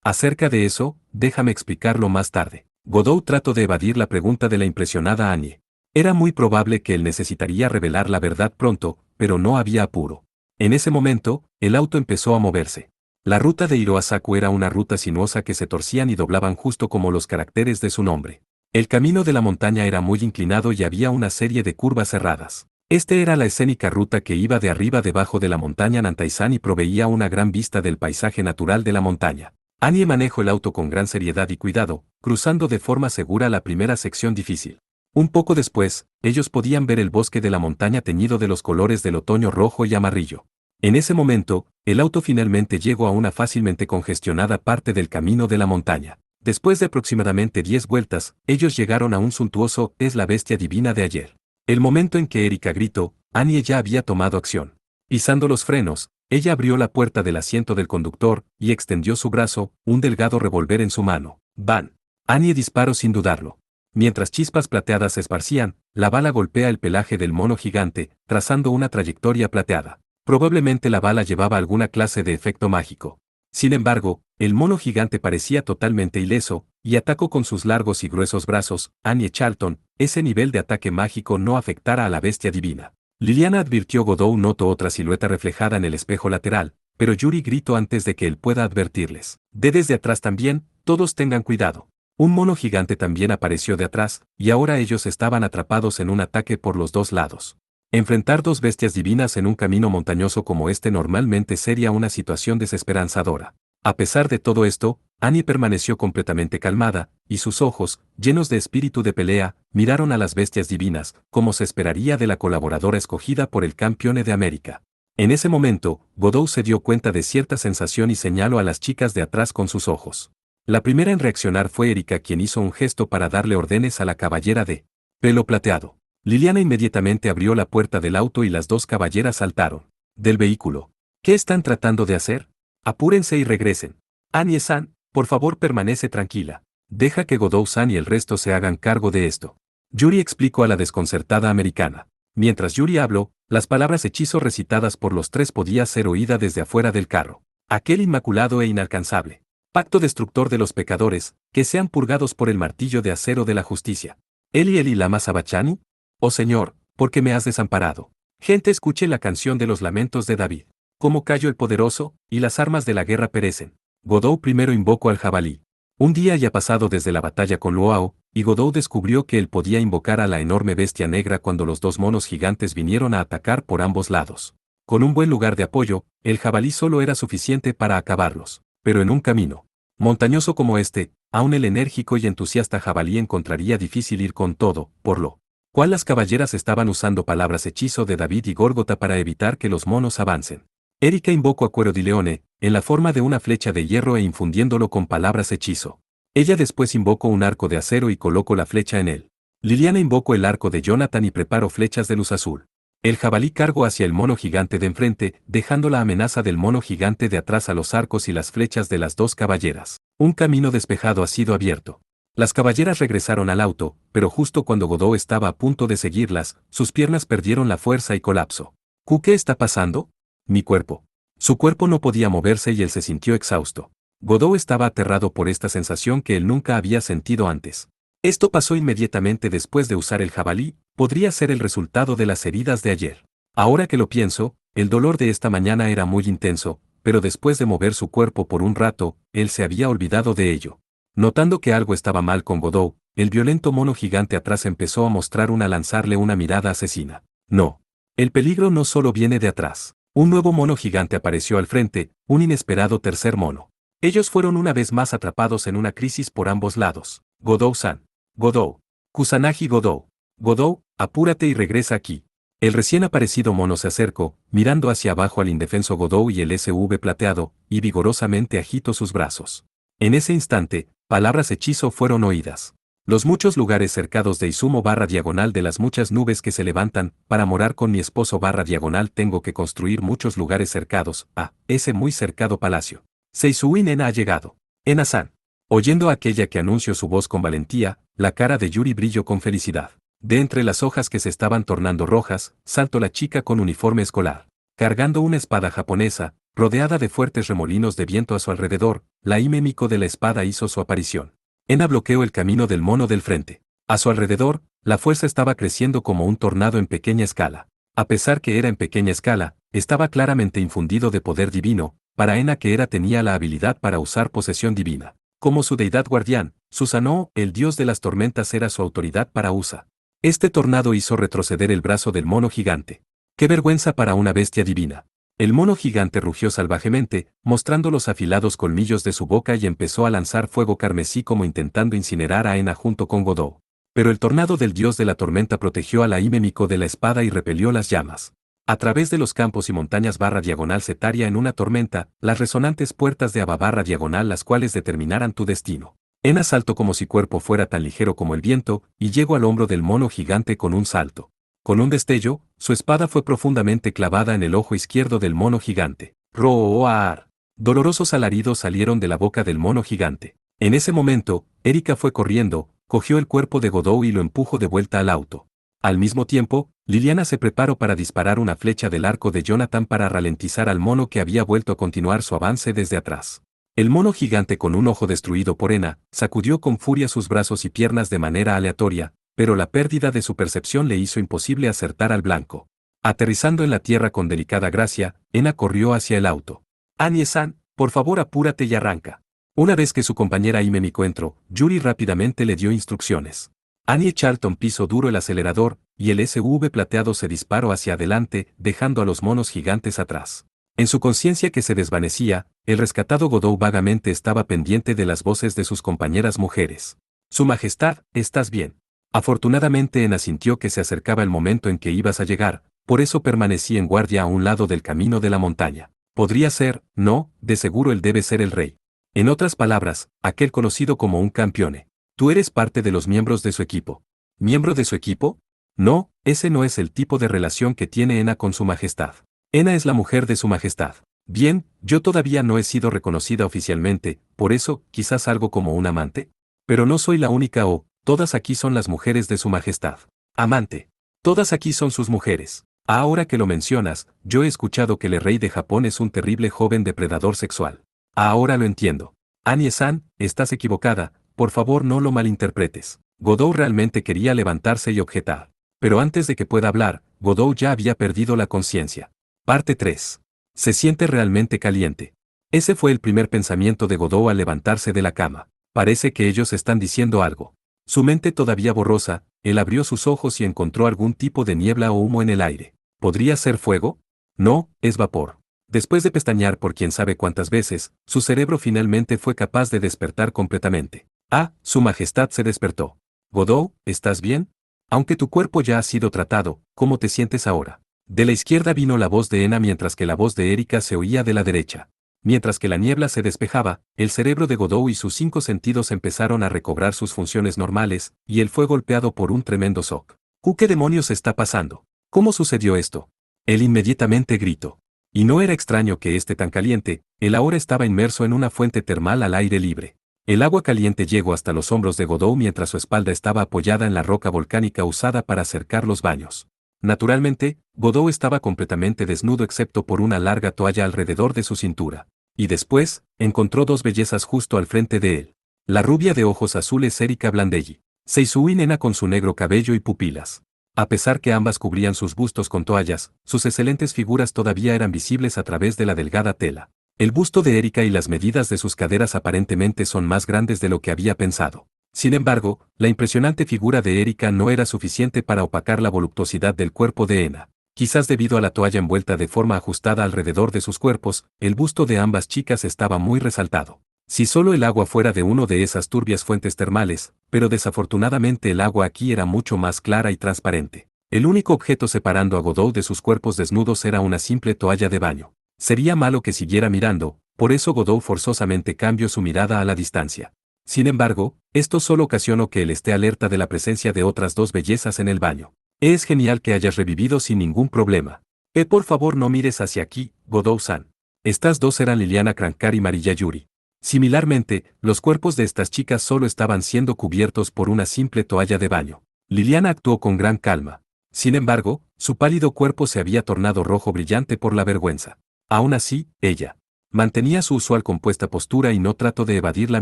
Acerca de eso, déjame explicarlo más tarde. Godou trató de evadir la pregunta de la impresionada Annie. Era muy probable que él necesitaría revelar la verdad pronto, pero no había apuro. En ese momento, el auto empezó a moverse. La ruta de Hiroasaku era una ruta sinuosa que se torcían y doblaban justo como los caracteres de su nombre. El camino de la montaña era muy inclinado y había una serie de curvas cerradas. Este era la escénica ruta que iba de arriba debajo de la montaña Nantaizan y proveía una gran vista del paisaje natural de la montaña. Annie manejó el auto con gran seriedad y cuidado, cruzando de forma segura la primera sección difícil. Un poco después, ellos podían ver el bosque de la montaña teñido de los colores del otoño rojo y amarillo. En ese momento, el auto finalmente llegó a una fácilmente congestionada parte del camino de la montaña. Después de aproximadamente 10 vueltas, ellos llegaron a un suntuoso "es la bestia divina de ayer". El momento en que Erika gritó, Annie ya había tomado acción. Pisando los frenos, ella abrió la puerta del asiento del conductor y extendió su brazo, un delgado revólver en su mano. ¡Bam! Annie disparó sin dudarlo. Mientras chispas plateadas se esparcían, la bala golpea el pelaje del mono gigante, trazando una trayectoria plateada. Probablemente la bala llevaba alguna clase de efecto mágico. Sin embargo, el mono gigante parecía totalmente ileso, y atacó con sus largos y gruesos brazos. Annie Charlton, ese nivel de ataque mágico no afectara a la bestia divina. Liliana advirtió. Godou notó otra silueta reflejada en el espejo lateral, pero Yuri gritó antes de que él pueda advertirles. Desde atrás también, todos tengan cuidado. Un mono gigante también apareció de atrás, y ahora ellos estaban atrapados en un ataque por los dos lados. Enfrentar dos bestias divinas en un camino montañoso como este normalmente sería una situación desesperanzadora. A pesar de todo esto, Annie permaneció completamente calmada, y sus ojos, llenos de espíritu de pelea, miraron a las bestias divinas, como se esperaría de la colaboradora escogida por el Campeone de América. En ese momento, Godou se dio cuenta de cierta sensación y señaló a las chicas de atrás con sus ojos. La primera en reaccionar fue Erika, quien hizo un gesto para darle órdenes a la caballera de pelo plateado. Liliana inmediatamente abrió la puerta del auto y las dos caballeras saltaron del vehículo. ¿Qué están tratando de hacer? Apúrense y regresen. Annie-san, por favor permanece tranquila. Deja que Godou-san y el resto se hagan cargo de esto. Yuri explicó a la desconcertada americana. Mientras Yuri habló, las palabras hechizo recitadas por los tres podía ser oída desde afuera del carro. Aquel inmaculado e inalcanzable pacto destructor de los pecadores, que sean purgados por el martillo de acero de la justicia. Eli lama sabachthani. Oh Señor, ¿por qué me has desamparado? Gente, escuche la canción de los lamentos de David. Como cayó el poderoso, y las armas de la guerra perecen. Godou primero invocó al jabalí. Un día ya pasado desde la batalla con Luo, y Godou descubrió que él podía invocar a la enorme bestia negra cuando los dos monos gigantes vinieron a atacar por ambos lados. Con un buen lugar de apoyo, el jabalí solo era suficiente para acabarlos. pero en un camino montañoso como este, aún el enérgico y entusiasta jabalí encontraría difícil ir con todo, por lo cual las caballeras estaban usando palabras hechizo de David y Górgota para evitar que los monos avancen. Erika invocó a Cuero di Leone, en la forma de una flecha de hierro e infundiéndolo con palabras hechizo. Ella después invocó un arco de acero y colocó la flecha en él. Liliana invocó el arco de Jonathan y preparó flechas de luz azul. El jabalí cargó hacia el mono gigante de enfrente, dejando la amenaza del mono gigante de atrás a los arcos y las flechas de las dos caballeras. Un camino despejado ha sido abierto. Las caballeras regresaron al auto, pero justo cuando Godot estaba a punto de seguirlas, sus piernas perdieron la fuerza y colapsó. ¿Qué está pasando? Mi cuerpo. Su cuerpo no podía moverse y él se sintió exhausto. Godot estaba aterrado por esta sensación que él nunca había sentido antes. Esto pasó inmediatamente después de usar el jabalí, podría ser el resultado de las heridas de ayer. Ahora que lo pienso, el dolor de esta mañana era muy intenso, pero después de mover su cuerpo por un rato, él se había olvidado de ello. Notando que algo estaba mal con Godot, el violento mono gigante atrás empezó a mostrar lanzarle una mirada asesina. No. El peligro no solo viene de atrás. Un nuevo mono gigante apareció al frente, un inesperado tercer mono. Ellos fueron una vez más atrapados en una crisis por ambos lados. Godot-san. Godot. Kusanagi Godot. Godot, apúrate y regresa aquí. El recién aparecido mono se acercó, mirando hacia abajo al indefenso Godot y el SV plateado, y vigorosamente agitó sus brazos. En ese instante, palabras hechizo fueron oídas. Los muchos lugares cercados de Izumo /diagonal de las muchas nubes que se levantan, para morar con mi esposo /diagonal tengo que construir muchos lugares cercados, ese muy cercado palacio. Seisui Ena ha llegado. Ena-san. Oyendo a aquella que anunció su voz con valentía, la cara de Yuri brilló con felicidad. De entre las hojas que se estaban tornando rojas, saltó la chica con uniforme escolar. Cargando una espada japonesa, rodeada de fuertes remolinos de viento a su alrededor, la hime Miko de la espada hizo su aparición. Ena bloqueó el camino del mono del frente. A su alrededor, la fuerza estaba creciendo como un tornado en pequeña escala. A pesar que era en pequeña escala, estaba claramente infundido de poder divino, para Ena que tenía la habilidad para usar posesión divina. Como su deidad guardián, Susanoo, el dios de las tormentas era su autoridad para Usa. Este tornado hizo retroceder el brazo del mono gigante. ¡Qué vergüenza para una bestia divina! El mono gigante rugió salvajemente, mostrando los afilados colmillos de su boca y empezó a lanzar fuego carmesí como intentando incinerar a Ena junto con Godot. Pero el tornado del dios de la tormenta protegió a la hime Miko de la espada y repelió las llamas. A través de los campos y montañas /diagonal setaria en una tormenta, las resonantes puertas de Aba /diagonal las cuales determinaran tu destino. Ena saltó como si cuerpo fuera tan ligero como el viento, y llegó al hombro del mono gigante con un salto. Con un destello, su espada fue profundamente clavada en el ojo izquierdo del mono gigante. ¡Roar! Dolorosos alaridos salieron de la boca del mono gigante. En ese momento, Erika fue corriendo, cogió el cuerpo de Godot y lo empujó de vuelta al auto. Al mismo tiempo, Liliana se preparó para disparar una flecha del arco de Jonathan para ralentizar al mono que había vuelto a continuar su avance desde atrás. El mono gigante con un ojo destruido por Ena, sacudió con furia sus brazos y piernas de manera aleatoria, pero la pérdida de su percepción le hizo imposible acertar al blanco. Aterrizando en la tierra con delicada gracia, Ena corrió hacia el auto. Anie-san, por favor apúrate y arranca. Una vez que su compañera Hime Miko entró, Yuri rápidamente le dio instrucciones. Annie Charlton pisó duro el acelerador, y el SV plateado se disparó hacia adelante, dejando a los monos gigantes atrás. En su conciencia que se desvanecía, el rescatado Godot vagamente estaba pendiente de las voces de sus compañeras mujeres. Su Majestad, ¿estás bien? Afortunadamente Ena sintió que se acercaba el momento en que ibas a llegar, por eso permanecí en guardia a un lado del camino de la montaña. Podría ser, no, de seguro él debe ser el rey. En otras palabras, aquel conocido como un campeone. Tú eres parte de los miembros de su equipo. ¿Miembro de su equipo? No, ese no es el tipo de relación que tiene Ena con su Majestad. Ena es la mujer de su Majestad. Bien, yo todavía no he sido reconocida oficialmente, por eso, quizás algo como un amante. Pero no soy la única todas aquí son las mujeres de su Majestad. Amante. Todas aquí son sus mujeres. Ahora que lo mencionas, yo he escuchado que el rey de Japón es un terrible joven depredador sexual. Ahora lo entiendo. Anie-san, estás equivocada, por favor no lo malinterpretes. Godot realmente quería levantarse y objetar. Pero antes de que pueda hablar, Godot ya había perdido la conciencia. Parte 3. Se siente realmente caliente. Ese fue el primer pensamiento de Godot al levantarse de la cama. Parece que ellos están diciendo algo. Su mente todavía borrosa, él abrió sus ojos y encontró algún tipo de niebla o humo en el aire. ¿Podría ser fuego? No, es vapor. Después de pestañear por quién sabe cuántas veces, su cerebro finalmente fue capaz de despertar completamente. Ah, Su Majestad se despertó. Godot, ¿estás bien? Aunque tu cuerpo ya ha sido tratado, ¿cómo te sientes ahora? De la izquierda vino la voz de Ena mientras que la voz de Erika se oía de la derecha. Mientras que la niebla se despejaba, el cerebro de Godot y sus 5 sentidos empezaron a recobrar sus funciones normales, y él fue golpeado por un tremendo shock. ¿Qué demonios está pasando? ¿Cómo sucedió esto? Él inmediatamente gritó. Y no era extraño que esté tan caliente, él ahora estaba inmerso en una fuente termal al aire libre. El agua caliente llegó hasta los hombros de Godot mientras su espalda estaba apoyada en la roca volcánica usada para acercar los baños. Naturalmente, Godot estaba completamente desnudo excepto por una larga toalla alrededor de su cintura. Y después, encontró dos bellezas justo al frente de él. La rubia de ojos azules Erika Blandelli. Seisui Nena con su negro cabello y pupilas. A pesar que ambas cubrían sus bustos con toallas, sus excelentes figuras todavía eran visibles a través de la delgada tela. El busto de Erika y las medidas de sus caderas aparentemente son más grandes de lo que había pensado. Sin embargo, la impresionante figura de Erika no era suficiente para opacar la voluptuosidad del cuerpo de Ena. Quizás debido a la toalla envuelta de forma ajustada alrededor de sus cuerpos, el busto de ambas chicas estaba muy resaltado. Si solo el agua fuera de una de esas turbias fuentes termales, pero desafortunadamente el agua aquí era mucho más clara y transparente. El único objeto separando a Godot de sus cuerpos desnudos era una simple toalla de baño. Sería malo que siguiera mirando, por eso Godot forzosamente cambió su mirada a la distancia. Sin embargo, esto solo ocasionó que él esté alerta de la presencia de otras dos bellezas en el baño. Es genial que hayas revivido sin ningún problema. Por favor no mires hacia aquí, Godot-san. Estas dos eran Liliana Crankar y Mariya Yuri. Similarmente, los cuerpos de estas chicas solo estaban siendo cubiertos por una simple toalla de baño. Liliana actuó con gran calma. Sin embargo, su pálido cuerpo se había tornado rojo brillante por la vergüenza. Aún así, ella mantenía su usual compuesta postura y no trató de evadir la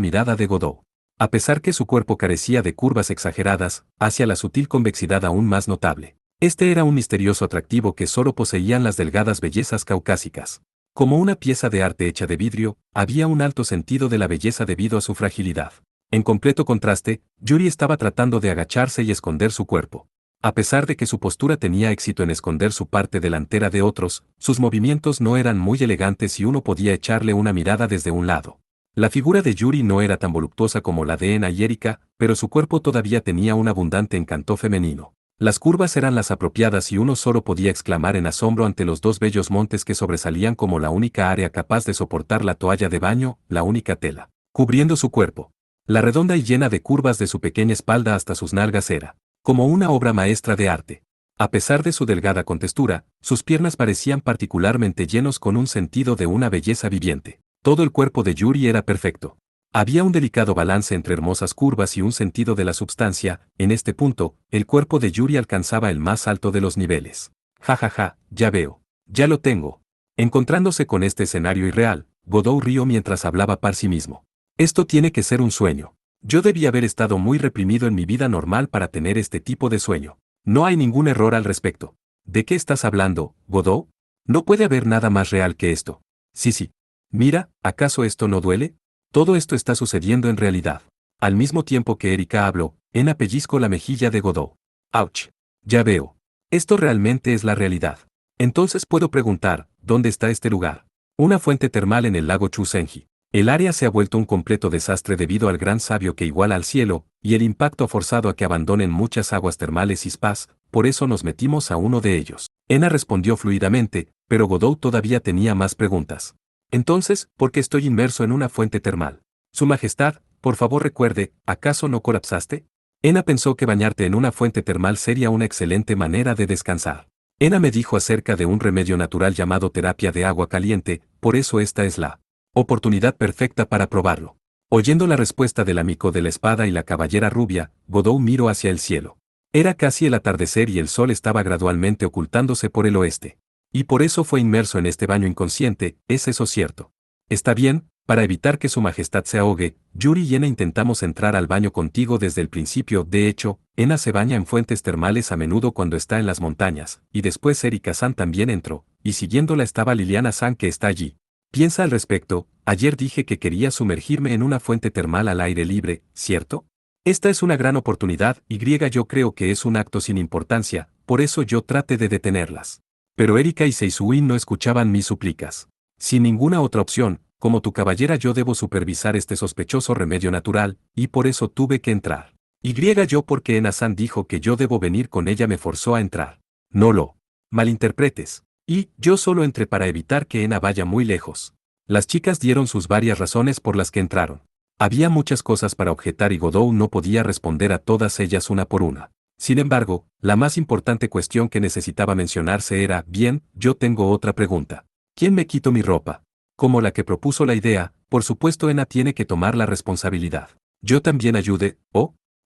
mirada de Godot. A pesar que su cuerpo carecía de curvas exageradas, hacia la sutil convexidad aún más notable. Este era un misterioso atractivo que solo poseían las delgadas bellezas caucásicas. Como una pieza de arte hecha de vidrio, había un alto sentido de la belleza debido a su fragilidad. En completo contraste, Yuri estaba tratando de agacharse y esconder su cuerpo. A pesar de que su postura tenía éxito en esconder su parte delantera de otros, sus movimientos no eran muy elegantes y uno podía echarle una mirada desde un lado. La figura de Yuri no era tan voluptuosa como la de Ena y Erika, pero su cuerpo todavía tenía un abundante encanto femenino. Las curvas eran las apropiadas y uno solo podía exclamar en asombro ante los dos bellos montes que sobresalían como la única área capaz de soportar la toalla de baño, la única tela, cubriendo su cuerpo. La redonda y llena de curvas de su pequeña espalda hasta sus nalgas era como una obra maestra de arte. A pesar de su delgada contextura, sus piernas parecían particularmente llenos con un sentido de una belleza viviente. Todo el cuerpo de Yuri era perfecto. Había un delicado balance entre hermosas curvas y un sentido de la substancia. En este punto, el cuerpo de Yuri alcanzaba el más alto de los niveles. Ja ja ja, ya veo. Ya lo tengo. Encontrándose con este escenario irreal, Godot rió mientras hablaba para sí mismo. Esto tiene que ser un sueño. Yo debí haber estado muy reprimido en mi vida normal para tener este tipo de sueño. No hay ningún error al respecto. ¿De qué estás hablando, Godot? No puede haber nada más real que esto. Sí. Mira, ¿acaso esto no duele? Todo esto está sucediendo en realidad. Al mismo tiempo que Erika habló, Ena pellizcó la mejilla de Godot. ¡Auch! Ya veo. Esto realmente es la realidad. Entonces puedo preguntar, ¿dónde está este lugar? Una fuente termal en el lago Chusenji. El área se ha vuelto un completo desastre debido al gran sabio que iguala al cielo, y el impacto ha forzado a que abandonen muchas aguas termales y spas, por eso nos metimos a uno de ellos. Ena respondió fluidamente, pero Godot todavía tenía más preguntas. Entonces, ¿por qué estoy inmerso en una fuente termal? Su Majestad, por favor recuerde, ¿acaso no colapsaste? Ena pensó que bañarte en una fuente termal sería una excelente manera de descansar. Ena me dijo acerca de un remedio natural llamado terapia de agua caliente, por eso esta es la oportunidad perfecta para probarlo. Oyendo la respuesta del amigo de la espada y la caballera rubia, Godot miró hacia el cielo. Era casi el atardecer y el sol estaba gradualmente ocultándose por el oeste. Y por eso fue inmerso en este baño inconsciente, ¿es eso cierto? Está bien, para evitar que su majestad se ahogue, Yuri y Ena intentamos entrar al baño contigo desde el principio. De hecho, Ena se baña en fuentes termales a menudo cuando está en las montañas, y después Erika-san también entró, y siguiéndola estaba Liliana-san que está allí. Piensa al respecto, ayer dije que quería sumergirme en una fuente termal al aire libre, ¿cierto? Esta es una gran oportunidad, y yo creo que es un acto sin importancia, por eso yo traté de detenerlas. Pero Erika y Seisui no escuchaban mis súplicas. Sin ninguna otra opción, como tu caballera yo debo supervisar este sospechoso remedio natural, y por eso tuve que entrar. Yo porque Ena-san dijo que yo debo venir con ella me forzó a entrar. No lo malinterpretes. Y yo solo entré para evitar que Ena vaya muy lejos. Las chicas dieron sus varias razones por las que entraron. Había muchas cosas para objetar y Godot no podía responder a todas ellas una por una. Sin embargo, la más importante cuestión que necesitaba mencionarse era, bien, yo tengo otra pregunta. ¿Quién me quitó mi ropa? Como la que propuso la idea, por supuesto Ena tiene que tomar la responsabilidad. Yo también ayude,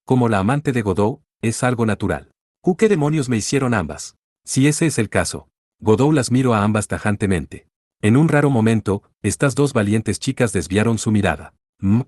como la amante de Godot, es algo natural. ¿Qué demonios me hicieron ambas? Si ese es el caso. Godot las miró a ambas tajantemente. En un raro momento, estas dos valientes chicas desviaron su mirada.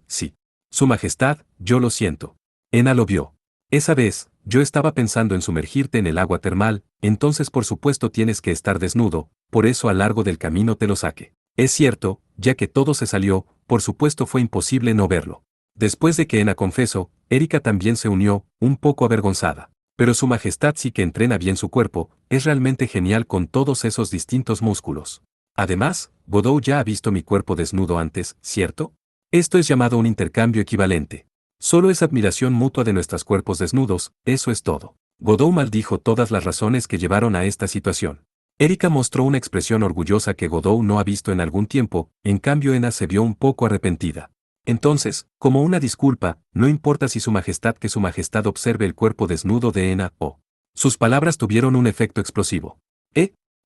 Sí. Su Majestad, yo lo siento. Ena lo vio. Esa vez, yo estaba pensando en sumergirte en el agua termal, entonces por supuesto tienes que estar desnudo, por eso a largo del camino te lo saqué. Es cierto, ya que todo se salió, por supuesto fue imposible no verlo. Después de que Ena confesó, Erika también se unió, un poco avergonzada. Pero Su Majestad sí que entrena bien su cuerpo, es realmente genial con todos esos distintos músculos. Además, Godot ya ha visto mi cuerpo desnudo antes, ¿cierto? Esto es llamado un intercambio equivalente. Solo es admiración mutua de nuestros cuerpos desnudos, eso es todo. Godot maldijo todas las razones que llevaron a esta situación. Erika mostró una expresión orgullosa que Godot no ha visto en algún tiempo, en cambio Ena se vio un poco arrepentida. Entonces, como una disculpa, no importa si Su Majestad observe el cuerpo desnudo de Ena o. Sus palabras tuvieron un efecto explosivo.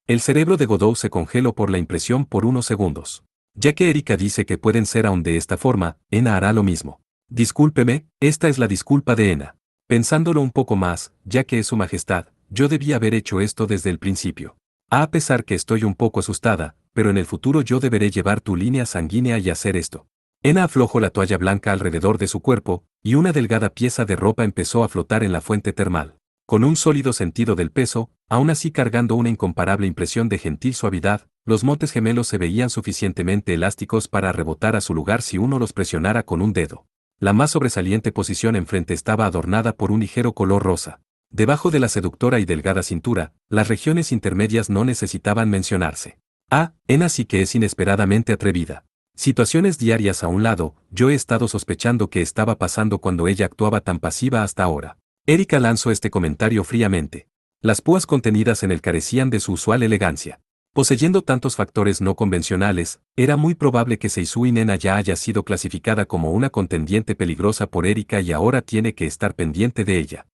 El cerebro de Godot se congeló por la impresión por unos segundos. Ya que Erika dice que pueden ser aún de esta forma, Ena hará lo mismo. Discúlpeme, esta es la disculpa de Ena. Pensándolo un poco más, ya que es Su Majestad, yo debía haber hecho esto desde el principio. A pesar que estoy un poco asustada, pero en el futuro yo deberé llevar tu línea sanguínea y hacer esto. Ena aflojó la toalla blanca alrededor de su cuerpo, y una delgada pieza de ropa empezó a flotar en la fuente termal. Con un sólido sentido del peso, aún así cargando una incomparable impresión de gentil suavidad, los montes gemelos se veían suficientemente elásticos para rebotar a su lugar si uno los presionara con un dedo. La más sobresaliente posición enfrente estaba adornada por un ligero color rosa. Debajo de la seductora y delgada cintura, las regiones intermedias no necesitaban mencionarse. Ena sí que es inesperadamente atrevida. Situaciones diarias a un lado, yo he estado sospechando qué estaba pasando cuando ella actuaba tan pasiva hasta ahora. Erika lanzó este comentario fríamente. Las púas contenidas en él carecían de su usual elegancia. Poseyendo tantos factores no convencionales, era muy probable que Seisui Nena ya haya sido clasificada como una contendiente peligrosa por Erika y ahora tiene que estar pendiente de ella.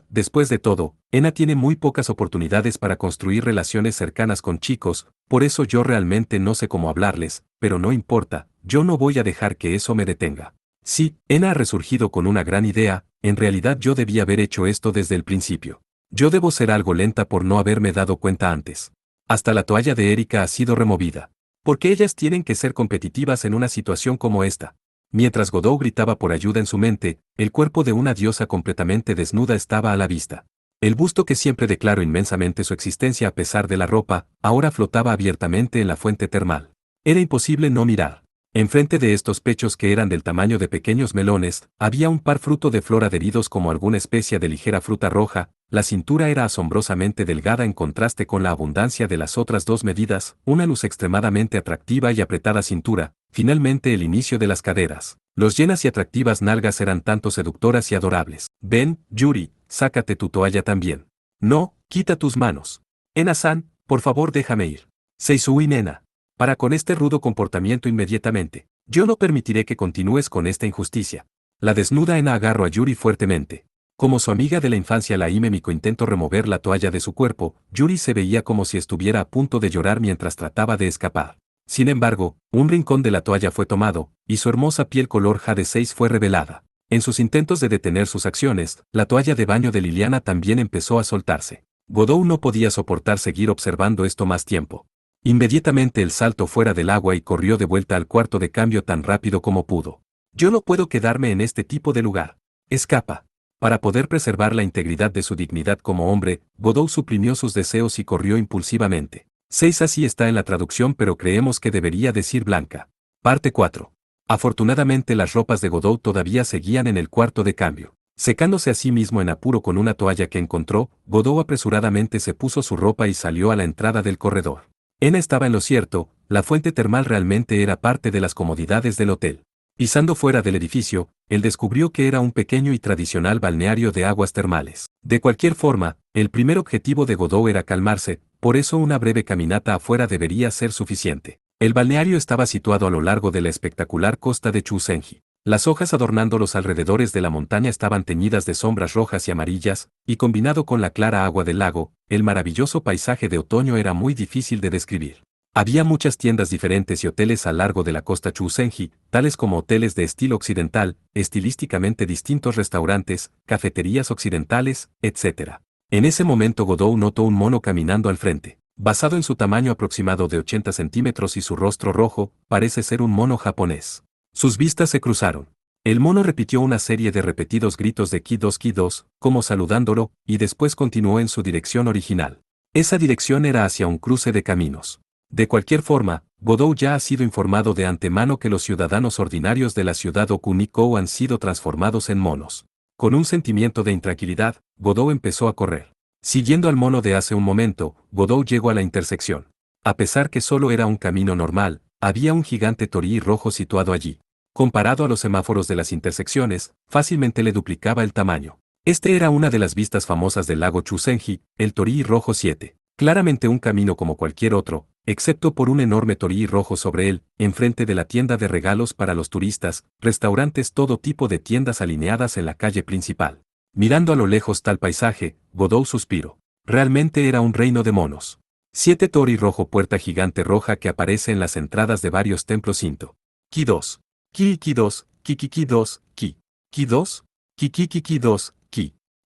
Después de todo, Ena tiene muy pocas oportunidades para construir relaciones cercanas con chicos, por eso yo realmente no sé cómo hablarles, pero no importa, yo no voy a dejar que eso me detenga. Sí, Ena ha resurgido con una gran idea, en realidad yo debía haber hecho esto desde el principio. Yo debo ser algo lenta por no haberme dado cuenta antes. Hasta la toalla de Erika ha sido removida. Porque ellas tienen que ser competitivas en una situación como esta. Mientras Godot gritaba por ayuda en su mente, el cuerpo de una diosa completamente desnuda estaba a la vista. El busto que siempre declaró inmensamente su existencia a pesar de la ropa, ahora flotaba abiertamente en la fuente termal. Era imposible no mirar. Enfrente de estos pechos que eran del tamaño de pequeños melones, había un par fruto de flor adheridos como alguna especie de ligera fruta roja, la cintura era asombrosamente delgada en contraste con la abundancia de las otras dos medidas, una luz extremadamente atractiva y apretada cintura, finalmente el inicio de las caderas. Los llenas y atractivas nalgas eran tanto seductoras y adorables. Ven, Yuri, sácate tu toalla también. No, quita tus manos. Ena-san, por favor déjame ir. Seisui Nena. Para con este rudo comportamiento inmediatamente. Yo no permitiré que continúes con esta injusticia. La desnuda Ena agarró a Yuri fuertemente. Como su amiga de la infancia la Hime Miko intentó remover la toalla de su cuerpo, Yuri se veía como si estuviera a punto de llorar mientras trataba de escapar. Sin embargo, un rincón de la toalla fue tomado, y su hermosa piel color Jade 6 fue revelada. En sus intentos de detener sus acciones, la toalla de baño de Liliana también empezó a soltarse. Godot no podía soportar seguir observando esto más tiempo. Inmediatamente él saltó fuera del agua y corrió de vuelta al cuarto de cambio tan rápido como pudo. Yo no puedo quedarme en este tipo de lugar. Escapa. Para poder preservar la integridad de su dignidad como hombre, Godot suprimió sus deseos y corrió impulsivamente. 6 así está en la traducción pero creemos que debería decir blanca. Parte 4. Afortunadamente las ropas de Godot todavía seguían en el cuarto de cambio. Secándose a sí mismo en apuro con una toalla que encontró, Godot apresuradamente se puso su ropa y salió a la entrada del corredor. Ena estaba en lo cierto, La fuente termal realmente era parte de las comodidades del hotel. Pisando fuera del edificio, él descubrió que era un pequeño y tradicional balneario de aguas termales. De cualquier forma, el primer objetivo de Godot era calmarse, por eso una breve caminata afuera debería ser suficiente. El balneario estaba situado a lo largo de la espectacular costa de Chuzenji. Las hojas adornando los alrededores de la montaña estaban teñidas de sombras rojas y amarillas, y combinado con la clara agua del lago, el maravilloso paisaje de otoño era muy difícil de describir. Había muchas tiendas diferentes y hoteles a lo largo de la costa Chuzenji, tales como hoteles de estilo occidental, estilísticamente distintos restaurantes, cafeterías occidentales, etc. En ese momento Godot notó un mono caminando al frente. Basado en su tamaño aproximado de 80 centímetros y su rostro rojo, parece ser un mono japonés. Sus vistas se cruzaron. El mono repitió una serie de repetidos gritos de Ki 2, como saludándolo, y después continuó en su dirección original. Esa dirección era hacia un cruce de caminos. De cualquier forma, Godot ya ha sido informado de antemano que los ciudadanos ordinarios de la ciudad Okuniko han sido transformados en monos. Con un sentimiento de intranquilidad, Godot empezó a correr. Siguiendo al mono de hace un momento, Godot llegó a la intersección. A pesar que solo era un camino normal, había un gigante torii rojo situado allí. Comparado a los semáforos de las intersecciones, fácilmente le duplicaba el tamaño. Este era una de las vistas famosas del lago Chuzenji, el torii rojo 7. Claramente un camino como cualquier otro, excepto por un enorme torii rojo sobre él, enfrente de la tienda de regalos para los turistas, restaurantes, todo tipo de tiendas alineadas en la calle principal. Mirando a lo lejos tal paisaje, Godot suspiró. Realmente era un reino de monos. 7 torii rojo, puerta gigante roja que aparece en las entradas de varios templos Shinto. Ki 2. Ki 2, Ki 2, Ki 2, Ki 2,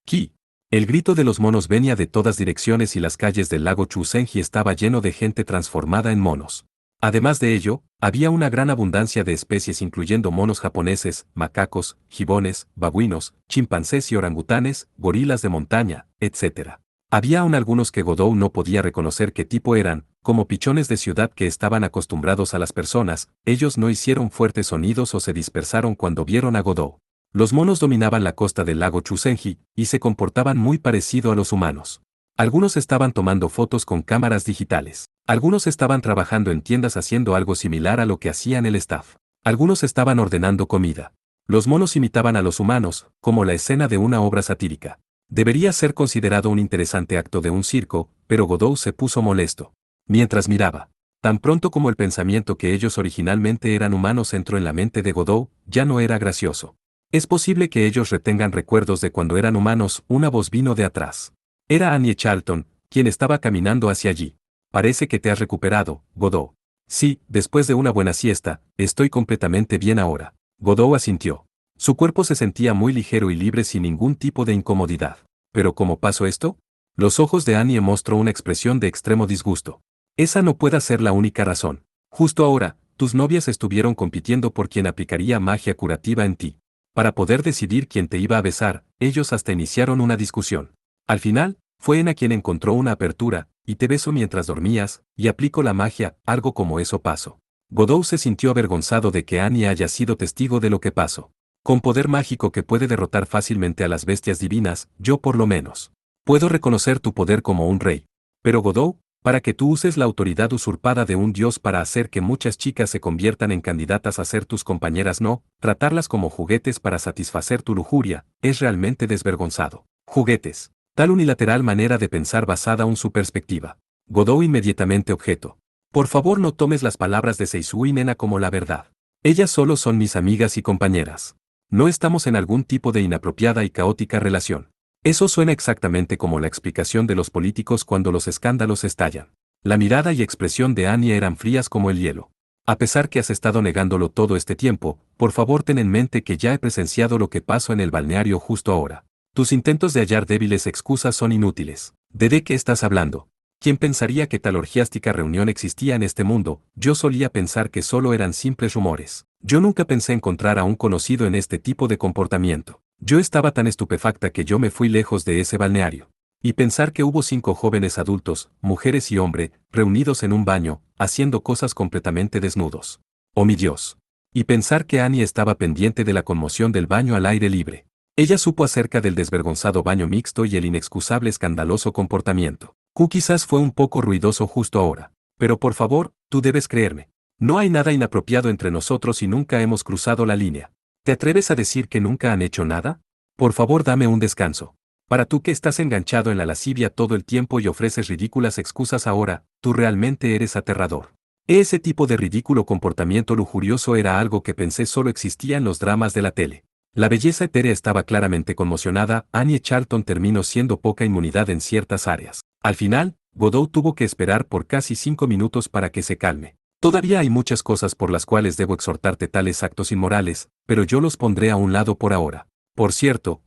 Ki. El grito de los monos venía de todas direcciones y las calles del lago Chuzenji estaba lleno de gente transformada en monos. Además de ello, había una gran abundancia de especies incluyendo monos japoneses, macacos, gibones, babuinos, chimpancés y orangutanes, gorilas de montaña, etc. Había aún algunos que Godot no podía reconocer qué tipo eran, como pichones de ciudad que estaban acostumbrados a las personas. Ellos no hicieron fuertes sonidos o se dispersaron cuando vieron a Godot. Los monos dominaban la costa del lago Chuzenji, y se comportaban muy parecido a los humanos. Algunos estaban tomando fotos con cámaras digitales. Algunos estaban trabajando en tiendas haciendo algo similar a lo que hacían el staff. Algunos estaban ordenando comida. Los monos imitaban a los humanos, como la escena de una obra satírica. Debería ser considerado un interesante acto de un circo, pero Godot se puso molesto. Mientras miraba, tan pronto como el pensamiento que ellos originalmente eran humanos entró en la mente de Godot, ya no era gracioso. Es posible que ellos retengan recuerdos de cuando eran humanos. Una voz vino de atrás. Era Annie Charlton, quien estaba caminando hacia allí. Parece que te has recuperado, Godot. Sí, después de una buena siesta, estoy completamente bien ahora. Godot asintió. Su cuerpo se sentía muy ligero y libre sin ningún tipo de incomodidad. ¿Pero cómo pasó esto? Los ojos de Annie mostró una expresión de extremo disgusto. Esa no puede ser la única razón. Justo ahora, tus novias estuvieron compitiendo por quien aplicaría magia curativa en ti. Para poder decidir quién te iba a besar, ellos hasta iniciaron una discusión. Al final, fue Ena quien encontró una apertura, y te beso mientras dormías, y aplico la magia, algo como eso pasó. Godot se sintió avergonzado de que Annie haya sido testigo de lo que pasó. Con poder mágico que puede derrotar fácilmente a las bestias divinas, yo por lo menos puedo reconocer tu poder como un rey. Pero Godot, para que tú uses la autoridad usurpada de un dios para hacer que muchas chicas se conviertan en candidatas a ser tus compañeras, no, tratarlas como juguetes para satisfacer tu lujuria, es realmente desvergonzado. Juguetes. Tal unilateral manera de pensar basada en su perspectiva. Godot inmediatamente objetó. Por favor no tomes las palabras de Seisui y Nena como la verdad. Ellas solo son mis amigas y compañeras. No estamos en algún tipo de inapropiada y caótica relación. Eso suena exactamente como la explicación de los políticos cuando los escándalos estallan. La mirada y expresión de Annie eran frías como el hielo. A pesar que has estado negándolo todo este tiempo, por favor ten en mente que ya he presenciado lo que pasó en el balneario justo ahora. Tus intentos de hallar débiles excusas son inútiles. ¿De qué estás hablando? ¿Quién pensaría que tal orgiástica reunión existía en este mundo? Yo solía pensar que solo eran simples rumores. Yo nunca pensé encontrar a un conocido en este tipo de comportamiento. Yo estaba tan estupefacta que yo me fui lejos de ese balneario. Y pensar que hubo 5 jóvenes adultos, mujeres y hombre, reunidos en un baño, haciendo cosas completamente desnudos. ¡Oh mi Dios! Y pensar que Annie estaba pendiente de la conmoción del baño al aire libre. Ella supo acerca del desvergonzado baño mixto y el inexcusable escandaloso comportamiento. Q quizás fue un poco ruidoso justo ahora. Pero por favor, tú debes creerme. No hay nada inapropiado entre nosotros y nunca hemos cruzado la línea. ¿Te atreves a decir que nunca han hecho nada? Por favor, dame un descanso. Para tú que estás enganchado en la lascivia todo el tiempo y ofreces ridículas excusas ahora, tú realmente eres aterrador. Ese tipo de ridículo comportamiento lujurioso era algo que pensé solo existía en los dramas de la tele. La belleza etérea estaba claramente conmocionada. Annie Charlton terminó siendo poca inmunidad en ciertas áreas. Al final, Godot tuvo que esperar por casi 5 minutos para que se calme. Todavía hay muchas cosas por las cuales debo exhortarte tales actos inmorales, pero yo los pondré a un lado por ahora. Por cierto,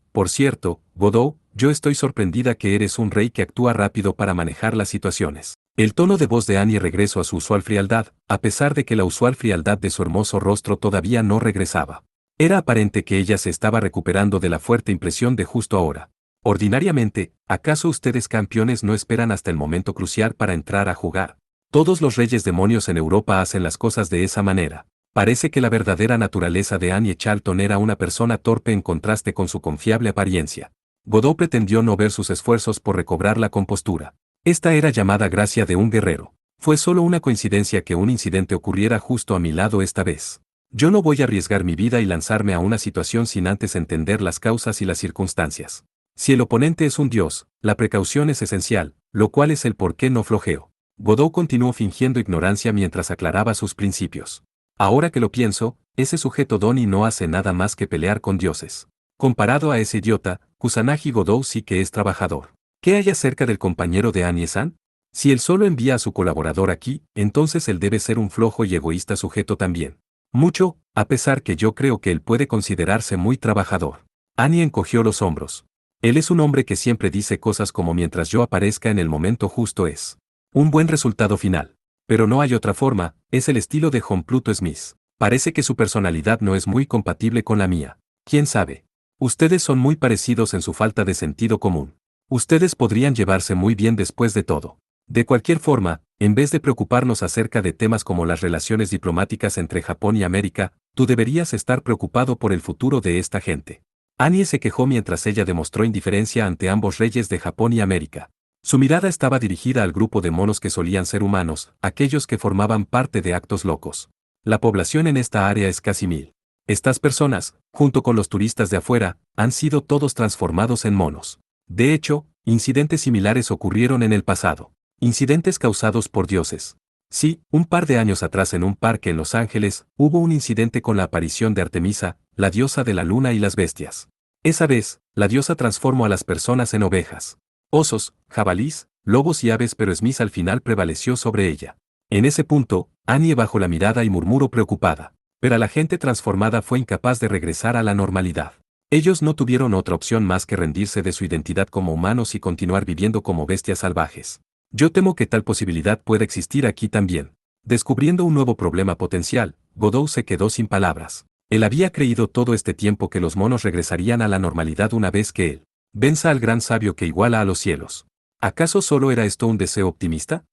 Godot, yo estoy sorprendida que eres un rey que actúa rápido para manejar las situaciones. El tono de voz de Annie regresó a su usual frialdad, a pesar de que la usual frialdad de su hermoso rostro todavía no regresaba. Era aparente que ella se estaba recuperando de la fuerte impresión de justo ahora. Ordinariamente, ¿acaso ustedes campeones no esperan hasta el momento crucial para entrar a jugar? Todos los reyes demonios en Europa hacen las cosas de esa manera. Parece que la verdadera naturaleza de Annie Charlton era una persona torpe en contraste con su confiable apariencia. Godot pretendió no ver sus esfuerzos por recobrar la compostura. Esta era llamada gracia de un guerrero. Fue solo una coincidencia que un incidente ocurriera justo a mi lado esta vez. Yo no voy a arriesgar mi vida y lanzarme a una situación sin antes entender las causas y las circunstancias. Si el oponente es un dios, la precaución es esencial, lo cual es el por qué no flojeo. Godot continuó fingiendo ignorancia mientras aclaraba sus principios. Ahora que lo pienso, ese sujeto Donnie no hace nada más que pelear con dioses. Comparado a ese idiota, Kusanagi Godot sí que es trabajador. ¿Qué hay acerca del compañero de Annie-san? Si él solo envía a su colaborador aquí, entonces él debe ser un flojo y egoísta sujeto también. Mucho, a pesar que yo creo que él puede considerarse muy trabajador. Annie encogió los hombros. Él es un hombre que siempre dice cosas como mientras yo aparezca en el momento justo es un buen resultado final. Pero no hay otra forma, es el estilo de John Pluto Smith. Parece que su personalidad no es muy compatible con la mía. ¿Quién sabe? Ustedes son muy parecidos en su falta de sentido común. Ustedes podrían llevarse muy bien después de todo. De cualquier forma, en vez de preocuparnos acerca de temas como las relaciones diplomáticas entre Japón y América, tú deberías estar preocupado por el futuro de esta gente. Annie se quejó mientras ella demostró indiferencia ante ambos reyes de Japón y América. Su mirada estaba dirigida al grupo de monos que solían ser humanos, aquellos que formaban parte de actos locos. La población en esta área es casi 1000. Estas personas, junto con los turistas de afuera, han sido todos transformados en monos. De hecho, incidentes similares ocurrieron en el pasado. Incidentes causados por dioses. Sí, un par de años atrás en un parque en Los Ángeles, hubo un incidente con la aparición de Artemisa, la diosa de la luna y las bestias. Esa vez, la diosa transformó a las personas en ovejas, osos, jabalís, lobos y aves, pero Smith al final prevaleció sobre ella. En ese punto, Annie bajó la mirada y murmuró preocupada. Pero la gente transformada fue incapaz de regresar a la normalidad. Ellos no tuvieron otra opción más que rendirse de su identidad como humanos y continuar viviendo como bestias salvajes. Yo temo que tal posibilidad pueda existir aquí también. Descubriendo un nuevo problema potencial, Godot se quedó sin palabras. Él había creído todo este tiempo que los monos regresarían a la normalidad una vez que él venza al gran sabio que iguala a los cielos. ¿Acaso solo era esto un deseo optimista?